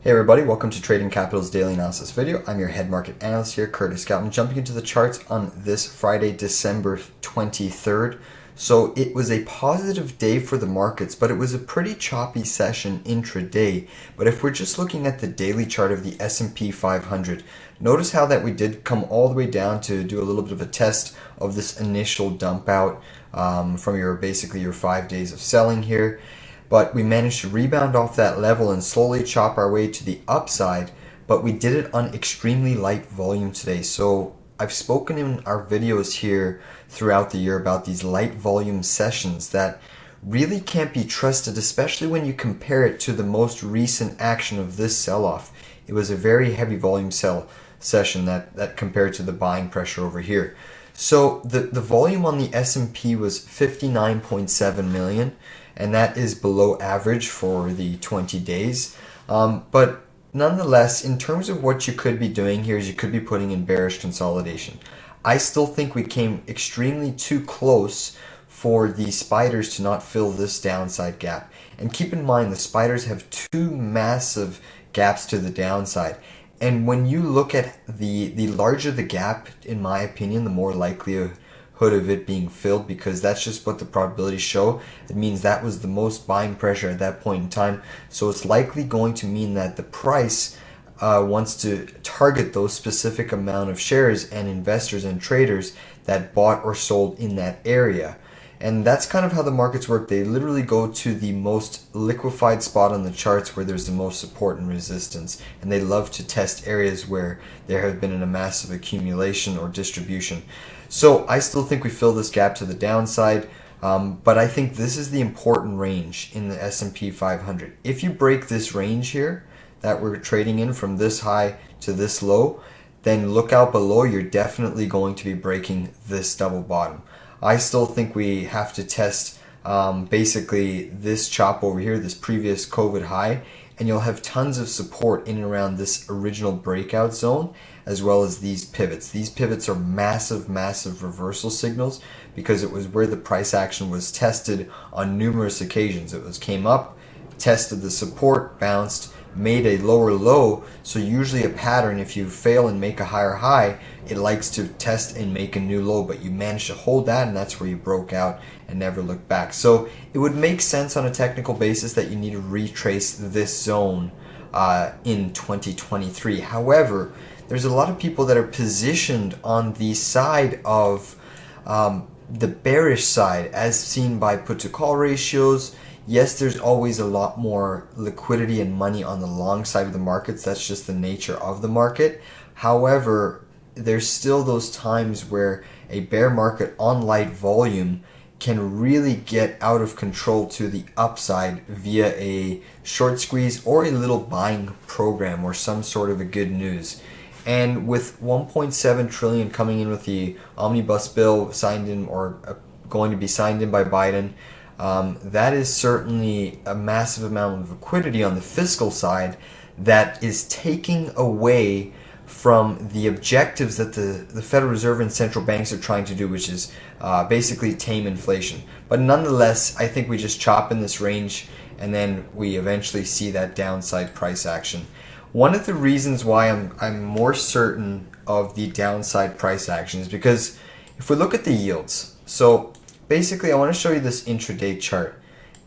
Hey everybody, welcome to Trading Capital's Daily Analysis video. I'm your head market analyst here, Curtis Scouten, jumping into the charts on this Friday, December 23rd. So it was a positive day for the markets, but it was a pretty choppy session intraday. But if we're just looking at the daily chart of the S&P 500, notice how that we did come all the way down to do a little bit of a test of this initial dump out from basically your 5 days of selling here. But we managed to rebound off that level and slowly chop our way to the upside, but we did it on extremely light volume today. So I've spoken in our videos here throughout the year about these light volume sessions that really can't be trusted, especially when you compare it to the most recent action of this sell-off. It was a very heavy volume sell session that compared to the buying pressure over here. So the volume on the S&P was 59.7 million, and that is below average for the 20 days. But nonetheless, in terms of what you could be doing here is you could be putting in bearish consolidation. I still think we came extremely too close for the spiders to not fill this downside gap. And keep in mind, the spiders have two massive gaps to the downside. And when you look at the larger the gap, in my opinion, the more likelihood of it being filled, because that's just what the probabilities show. It means that was the most buying pressure at that point in time. So it's likely going to mean that the price wants to target those specific amount of shares and investors and traders that bought or sold in that area. And that's kind of how the markets work. They literally go to the most liquefied spot on the charts where there's the most support and resistance. And they love to test areas where there have been a massive accumulation or distribution. So I still think we fill this gap to the downside. But I think this is the important range in the S&P 500. If you break this range here that we're trading in from this high to this low, then look out below. You're definitely going to be breaking this double bottom. I still think we have to test basically this chop over here, this previous COVID high, and you'll have tons of support in and around this original breakout zone, as well as these pivots. These pivots are massive, massive reversal signals because it was where the price action was tested on numerous occasions. It came up, tested the support, bounced, made a lower low. So usually a pattern, if you fail and make a higher high, it likes to test and make a new low, but you managed to hold that, and that's where you broke out and never looked back. So it would make sense on a technical basis that you need to retrace this zone in 2023. However, there's a lot of people that are positioned on the side of the bearish side, as seen by put to call ratios. Yes, there's always a lot more liquidity and money on the long side of the markets. That's just the nature of the market. However, there's still those times where a bear market on light volume can really get out of control to the upside via a short squeeze or a little buying program or some sort of a good news. And with 1.7 trillion coming in with the omnibus bill signed in or going to be signed in by Biden, that is certainly a massive amount of liquidity on the fiscal side that is taking away from the objectives that the Federal Reserve and central banks are trying to do, which is basically tame inflation. But nonetheless, I think we just chop in this range and then we eventually see that downside price action. One of the reasons why I'm more certain of the downside price action is because if we look at the yields, so basically I want to show you this intraday chart.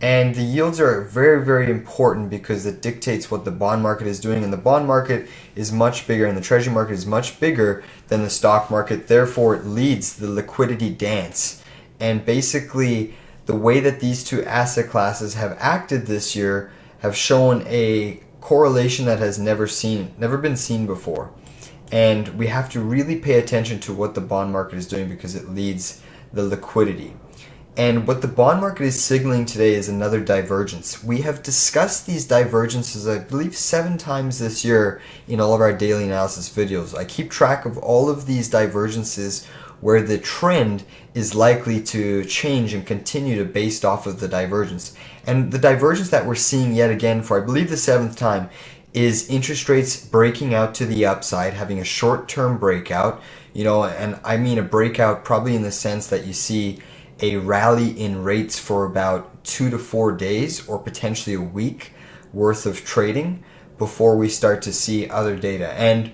And the yields are very, very important because it dictates what the bond market is doing. And the bond market is much bigger and the treasury market is much bigger than the stock market. Therefore, it leads the liquidity dance. And basically, the way that these two asset classes have acted this year have shown a correlation that has never been seen before. And we have to really pay attention to what the bond market is doing because it leads the liquidity. And what the bond market is signaling today is another divergence. We have discussed these divergences, I believe, 7 times this year in all of our daily analysis videos. I keep track of all of these divergences where the trend is likely to change and continue to based off of the divergence. And the divergence that we're seeing yet again for, I believe, the 7th time is interest rates breaking out to the upside, having a short-term breakout, and I mean a breakout probably in the sense that you see a rally in rates for about 2 to 4 days or potentially a week worth of trading. before we start to see other data. And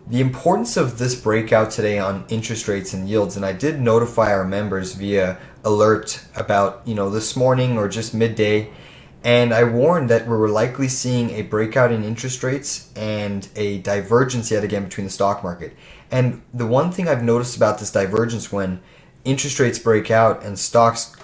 the importance of this breakout today on interest rates and yields, and I did notify our members via alert about, this morning or just midday, and I warned that we were likely seeing a breakout in interest rates and a divergence yet again between the stock market. And the one thing I've noticed about this divergence, when interest rates break out and stocks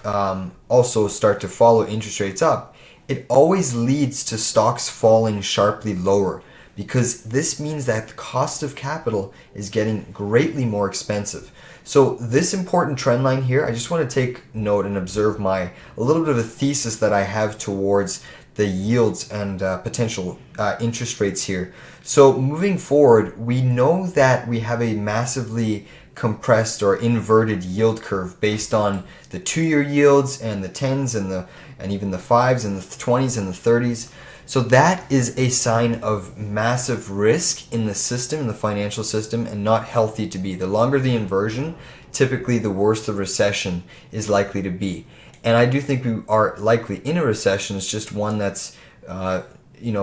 also start to follow interest rates up, it always leads to stocks falling sharply lower, because this means that the cost of capital is getting greatly more expensive. So this important trend line here, I just want to take note and observe a little bit of a thesis that I have towards the yields and potential interest rates here. So moving forward, we know that we have a massively compressed or inverted yield curve based on the 2-year yields and the 10s and even the 5s and the 20s and the 30s. So that is a sign of massive risk in the system, in the financial system, and not healthy to be. The longer the inversion, typically the worse the recession is likely to be. And I do think we are likely in a recession. It's just one that's,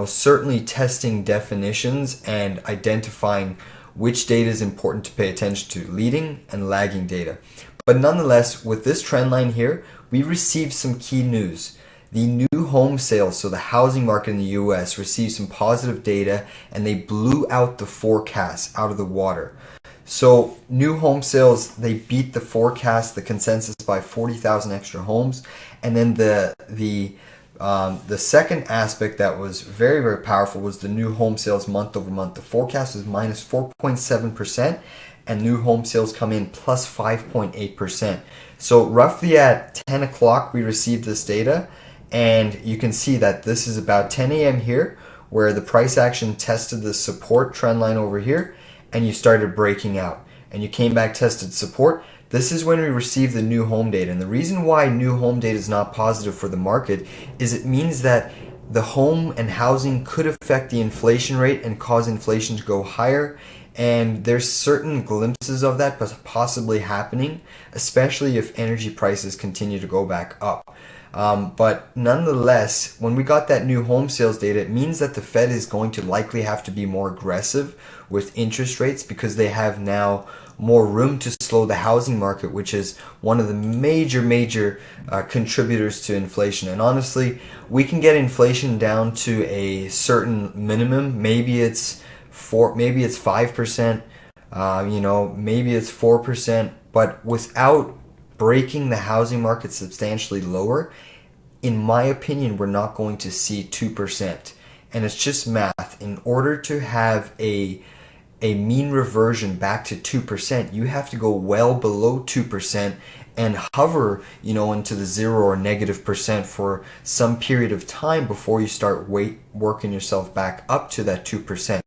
certainly testing definitions and identifying which data is important to pay attention to, leading and lagging data. But nonetheless, with this trend line here, we received some key news. The new home sales, so the housing market in the US, received some positive data, and they blew out the forecast out of the water. So new home sales, they beat the forecast, the consensus, by 40,000 extra homes. And then the second aspect that was very, very powerful was the new home sales month over month. The forecast was minus 4.7%, and new home sales come in plus 5.8%. So roughly at 10 o'clock, we received this data. And you can see that this is about 10 a.m. here, where the price action tested the support trend line over here, and you started breaking out. And you came back, tested support. This is when we received the new home data. And the reason why new home data is not positive for the market is it means that the home and housing could affect the inflation rate and cause inflation to go higher. And there's certain glimpses of that possibly happening, especially if energy prices continue to go back up. But nonetheless, when we got that new home sales data, it means that the Fed is going to likely have to be more aggressive with interest rates, because they have now more room to slow the housing market, which is one of the major contributors to inflation. And honestly, we can get inflation down to a certain minimum. Maybe it's 5%, maybe it's 4%, but without breaking the housing market substantially lower, in my opinion, we're not going to see 2%. And it's just math. In order to have a mean reversion back to 2%, you have to go well below 2% and hover, into the 0 or negative percent for some period of time before you start working yourself back up to that 2%.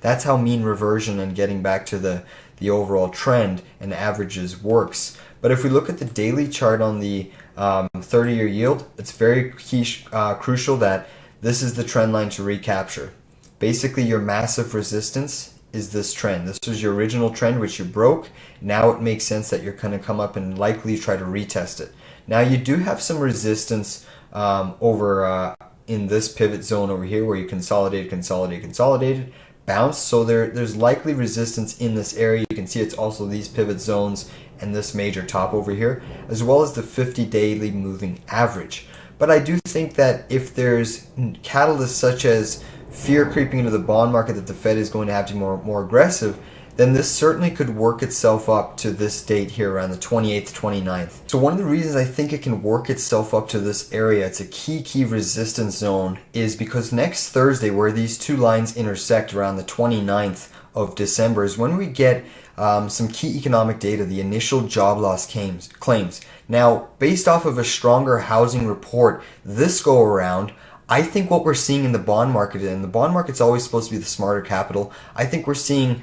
That's how mean reversion and getting back to the overall trend and averages works. But if we look at the daily chart on the 30-year yield, it's very crucial that this is the trend line to recapture. Basically, your massive resistance is this trend. This was your original trend, which you broke. Now it makes sense that you're going to come up and likely try to retest it. Now you do have some resistance over in this pivot zone over here, where you consolidated, bounce. So there's likely resistance in this area. You can see it's also these pivot zones and this major top over here, as well as the 50 daily moving average. But I do think that if there's catalysts such as fear creeping into the bond market that the Fed is going to have to be more aggressive, then this certainly could work itself up to this date here around the 28th, 29th. So one of the reasons I think it can work itself up to this area, it's a key resistance zone, is because next Thursday, where these two lines intersect around the 29th of December, is when we get some key economic data, the initial job loss claims. Now, based off of a stronger housing report this go around, I think what we're seeing in the bond market, and the bond market's always supposed to be the smarter capital, I think we're seeing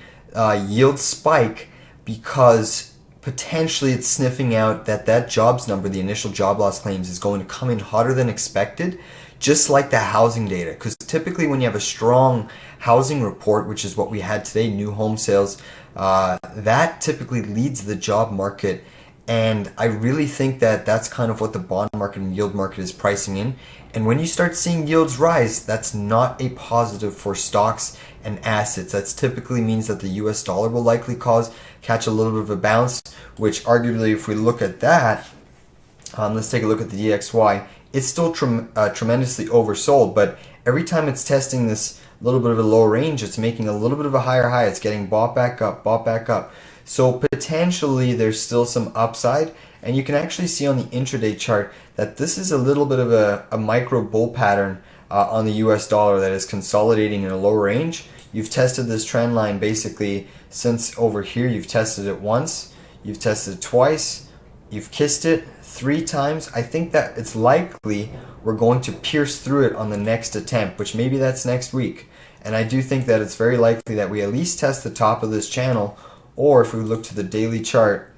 yield spike because potentially it's sniffing out that jobs number, the initial job loss claims, is going to come in hotter than expected, just like the housing data. Because typically when you have a strong housing report, which is what we had today, new home sales, that typically leads the job market, And I really think that that's kind of what the bond market and yield market is pricing in. And when you start seeing yields rise, that's not a positive for stocks and assets. That typically means that the US dollar will likely catch a little bit of a bounce, which arguably, if we look at that, let's take a look at the DXY. It's still tremendously oversold, but every time it's testing this little bit of a low range, it's making a little bit of a higher high. It's getting bought back up, bought back up. So potentially there's still some upside, and you can actually see on the intraday chart that this is a little bit of a micro bull pattern on the US dollar that is consolidating in a low range. You've tested this trend line basically since over here. You've tested it once, you've tested it twice, you've kissed it 3 times. I think that it's likely we're going to pierce through it on the next attempt, which maybe that's next week. And I do think that it's very likely that we at least test the top of this channel, or if we look to the daily chart,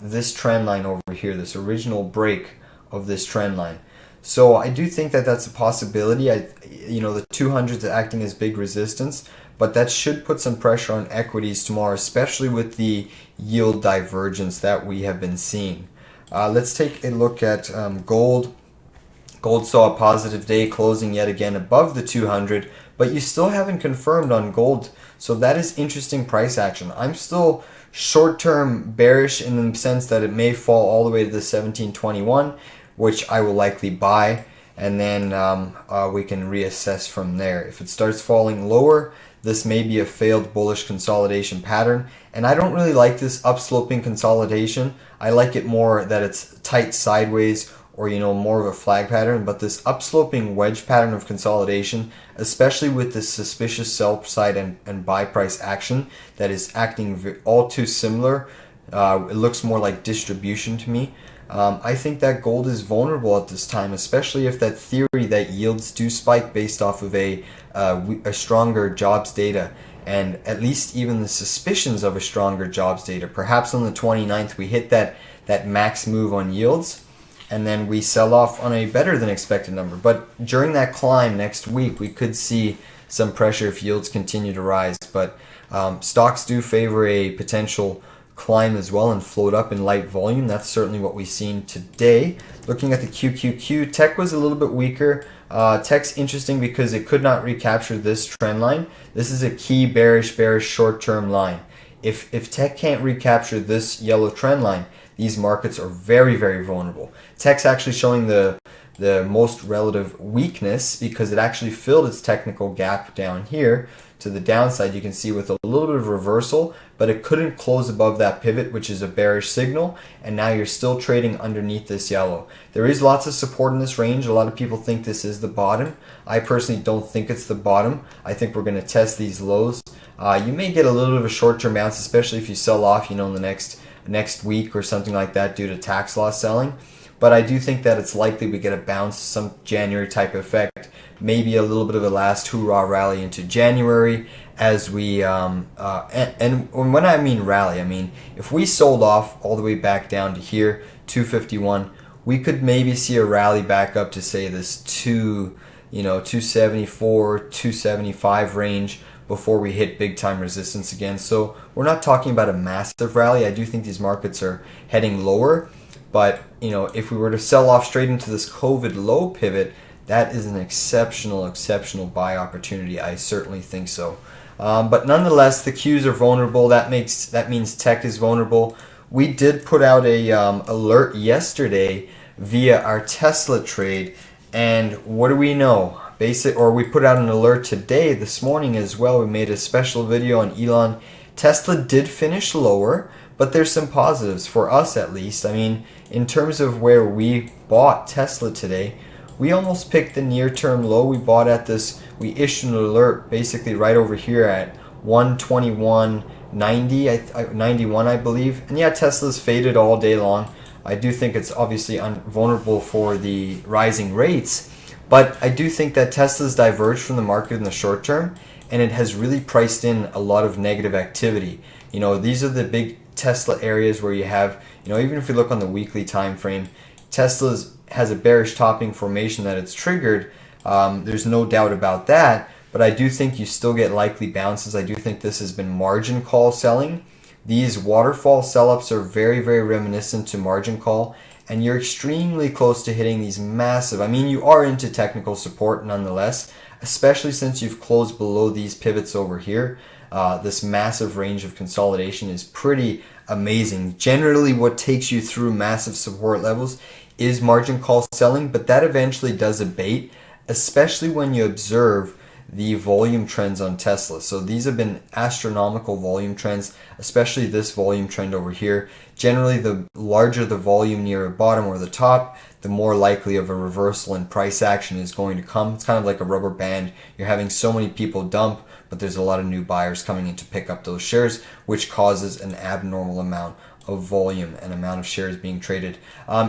this trend line over here, this original break of this trend line. So I do think that that's a possibility. The 200s are acting as big resistance, but that should put some pressure on equities tomorrow, especially with the yield divergence that we have been seeing. Let's take a look at gold. Gold saw a positive day, closing yet again above the 200, but you still haven't confirmed on gold. So that is interesting price action. I'm still short-term bearish in the sense that it may fall all the way to the 1721, which I will likely buy, and then we can reassess from there. If it starts falling lower, this may be a failed bullish consolidation pattern, and I don't really like this upsloping consolidation. I like it more that it's tight sideways, or more of a flag pattern. But this upsloping wedge pattern of consolidation, especially with this suspicious sell side and buy price action that is acting all too similar, it looks more like distribution to me. I think that gold is vulnerable at this time, especially if that theory that yields do spike based off of a stronger jobs data, and at least even the suspicions of a stronger jobs data. Perhaps on the 29th we hit that max move on yields, and then we sell off on a better than expected number. But during that climb next week, we could see some pressure if yields continue to rise. But stocks do favor a potential climb as well and float up in light volume. That's certainly what we've seen today. Looking at the QQQ, tech was a little bit weaker. Tech's interesting because it could not recapture this trend line. This is a key bearish short-term line. If tech can't recapture this yellow trend line, these markets are very, very vulnerable. Tech's actually showing the most relative weakness because it actually filled its technical gap down here to the downside. You can see with a little bit of reversal, but it couldn't close above that pivot, which is a bearish signal, and now you're still trading underneath this yellow. There is lots of support in this range. A lot of people think this is the bottom. I personally don't think it's the bottom. I think we're going to test these lows. You may get a little bit of a short-term bounce, especially if you sell off, in the next week or something like that due to tax loss selling. But I do think that it's likely we get a bounce, some January type effect, maybe a little bit of a last hoorah rally into January as we, and when I mean rally, I mean if we sold off all the way back down to here, 251, we could maybe see a rally back up to say this 274, 275 range before we hit big time resistance again. So we're not talking about a massive rally. I do think these markets are heading lower, but if we were to sell off straight into this COVID low pivot, that is an exceptional buy opportunity. I certainly think so. But nonetheless, the Qs are vulnerable. That means tech is vulnerable. We did put out a alert yesterday via our Tesla trade, and what do we know? We put out an alert today, this morning as well. We made a special video on Elon. Tesla did finish lower, but there's some positives for us at least. I mean, in terms of where we bought Tesla today, we almost picked the near-term low. We bought at this, we issued an alert basically right over here at 121.90, 91 I believe. And yeah, Tesla's faded all day long. I do think it's obviously vulnerable for the rising rates, but I do think that Tesla's diverged from the market in the short term, and it has really priced in a lot of negative activity. These are the big Tesla areas where you have, even if you look on the weekly time frame, Tesla has a bearish topping formation that it's triggered. There's no doubt about that, but I do think you still get likely bounces. I do think this has been margin call selling, These waterfall sell-ups are very, very reminiscent to margin call, and you're extremely close to hitting these massive, I mean, you are into technical support nonetheless, especially since you've closed below these pivots over here. This massive range of consolidation is pretty amazing. Generally, what takes you through massive support levels is margin call selling, but that eventually does abate, especially when you observe the volume trends on Tesla. So these have been astronomical volume trends, especially this volume trend over here. Generally, the larger the volume near a bottom or the top, the more likely of a reversal in price action is going to come. It's kind of like a rubber band. You're having so many people dump, but there's a lot of new buyers coming in to pick up those shares, which causes an abnormal amount of volume and amount of shares being traded.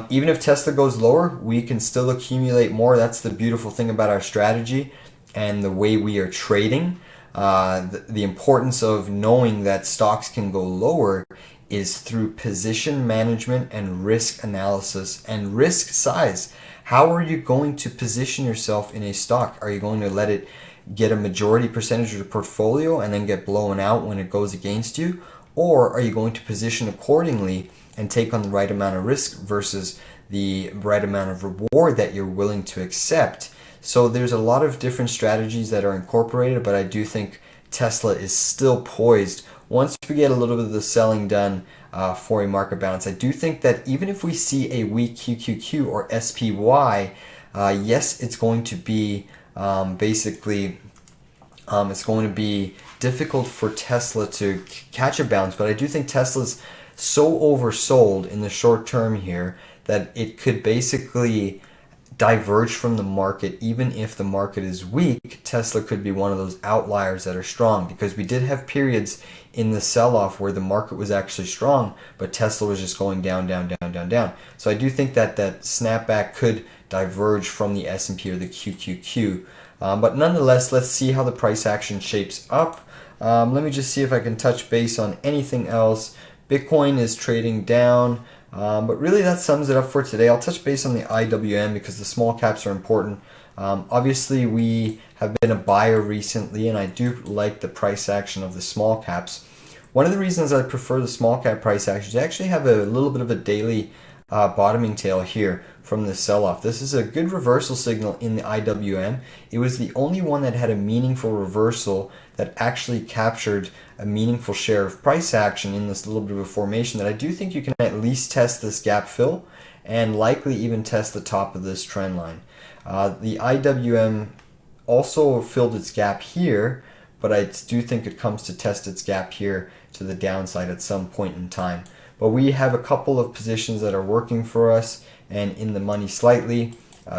Even if Tesla goes lower, we can still accumulate more. That's the beautiful thing about our strategy and the way we are trading. The importance of knowing that stocks can go lower is through position management and risk analysis and risk size. How are you going to position yourself in a stock? Are you going to let it get a majority percentage of your portfolio and then get blown out when it goes against you? Or are you going to position accordingly and take on the right amount of risk versus the right amount of reward that you're willing to accept? So there's a lot of different strategies that are incorporated, but I do think Tesla is still poised. Once we get a little bit of the selling done for a market bounce, I do think that even if we see a weak QQQ or SPY, yes, it's going to be it's going to be difficult for Tesla to catch a bounce, but I do think Tesla's so oversold in the short term here that it could basically diverge from the market. Even if the market is weak, Tesla could be one of those outliers that are strong, because we did have periods in the sell-off where the market was actually strong, but Tesla was just going down, down, down, down, down. So I do think that that snapback could diverge from the S&P or the QQQ. But nonetheless, let's see how the price action shapes up. Let me just see if I can touch base on anything else. Bitcoin is trading down. But really that sums it up for today. I'll touch base on the IWM because the small caps are important. Obviously, we have been a buyer recently, and I do like the price action of the small caps. One of the reasons I prefer the small cap price action is they actually have a little bit of a daily bottoming tail here from the sell-off. This is a good reversal signal in the IWM. It was the only one that had a meaningful reversal that actually captured a meaningful share of price action in this little bit of a formation that I do think you can at least test this gap fill and likely even test the top of this trend line. The IWM also filled its gap here, but I do think it comes to test its gap here to the downside at some point in time. But we have a couple of positions that are working for us and in the money slightly.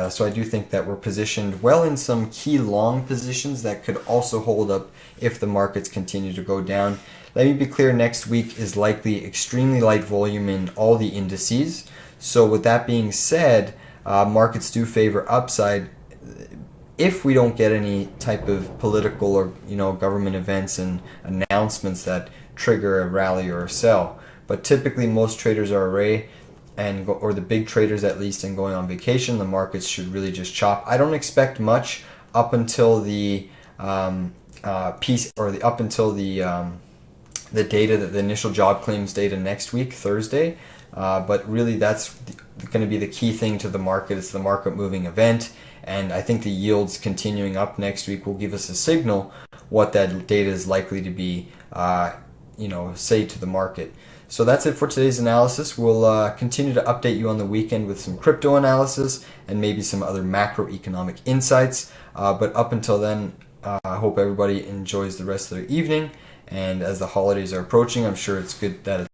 So I do think that we're positioned well in some key long positions that could also hold up if the markets continue to go down. Let me be clear, next week is likely extremely light volume in all the indices. So with that being said, markets do favor upside if we don't get any type of political or government events and announcements that trigger a rally or a sell. But typically most traders are array or the big traders at least, and going on vacation. The markets should really just chop. I don't expect much up until the the data, the initial job claims data next week, Thursday. But really that's going to be the key thing to the market. It's the market moving event, and I think the yields continuing up next week will give us a signal what that data is likely to be say to the market. So that's it for today's analysis. We'll continue to update you on the weekend with some crypto analysis and maybe some other macroeconomic insights. But up until then, I hope everybody enjoys the rest of their evening. And as the holidays are approaching, I'm sure it's good that